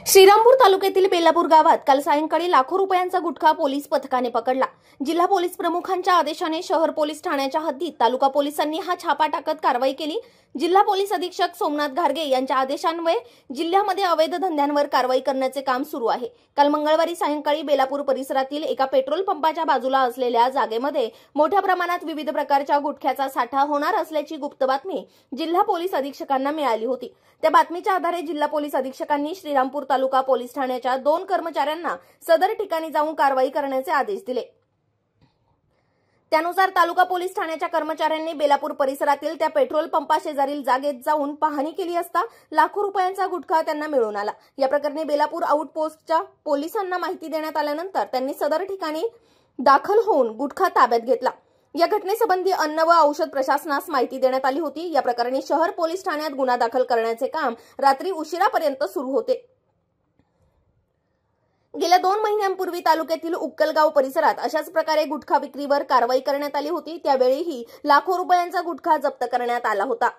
श्रीरामपूर तालुक्यातील बेलापूर गावात काल सायंकाळी लाखो रुपयांचा गुटखा पोलीस पथकाने पकडला। जिल्हा पोलीस प्रमुखांच्या आदेशाने शहर पोलीस ठाण्याच्या हद्दीत तालुका पोलिसांनी हा छापा टाकत कारवाई केली। जिल्हा पोलीस अधीक्षक सोमनाथ घारगे यांच्या आदेशान्वये जिल्ह्यामध्ये अवैध धंद्यांवर कारवाई करण्याचे काम सुरू आहे। काल मंगळवारी सायंकाळी बेलापूर परिसरातील एका पेट्रोल पंपाच्या बाजूला असलेल्या जागेमध्ये मोठ्या प्रमाणात विविध प्रकारच्या गुटख्याचा साठा होणार असल्याची गुप्त बातमी जिल्हा पोलीस अधीक्षकांना मिळाली होती। त्या बातमीच्या आधारे जिल्हा पोलीस अधीक्षकांनी श्रीरामपूर तालुका पोलीस ठाण्याच्या 2 कर्मचाऱ्यांना सदर ठिकाणी जाऊन कारवाई करण्याचे आदेश दिले। त्यानुसार तालुका पोलीस ठाण्याच्या कर्मचाऱ्यांनी बेलापूर परिसरातील त्या पेट्रोल पंपाशेजारील जागेत जाऊन पाहणी केली असता लाखो रुपयांचा गुटखा त्यांना मिळून आला। या प्रकरणी बेलापूर आउटपोस्टच्या पोलिसांना माहिती देण्यात आल्यानंतर त्यांनी सदर ठिकाणी दाखल होऊन गुटखा ताब्यात घेतला। या घटनेसंबंधी अन्न व औषध प्रशासनास माहिती देण्यात आली होती। या प्रकरणी शहर पोलीस ठाण्यात गुन्हा दाखल करण्याचे काम रात्री उशिरापर्यंत सुरू होते। गेल्या 2 महिन्यांपूर्वी तालुक्यातील उक्कलगाव परिसरात अशाच प्रकारे गुटखा विक्रीवर कारवाई करण्यात आली होती। त्यावेळीही लाखो रुपयांचा गुटखा जप्त करण्यात आला होता।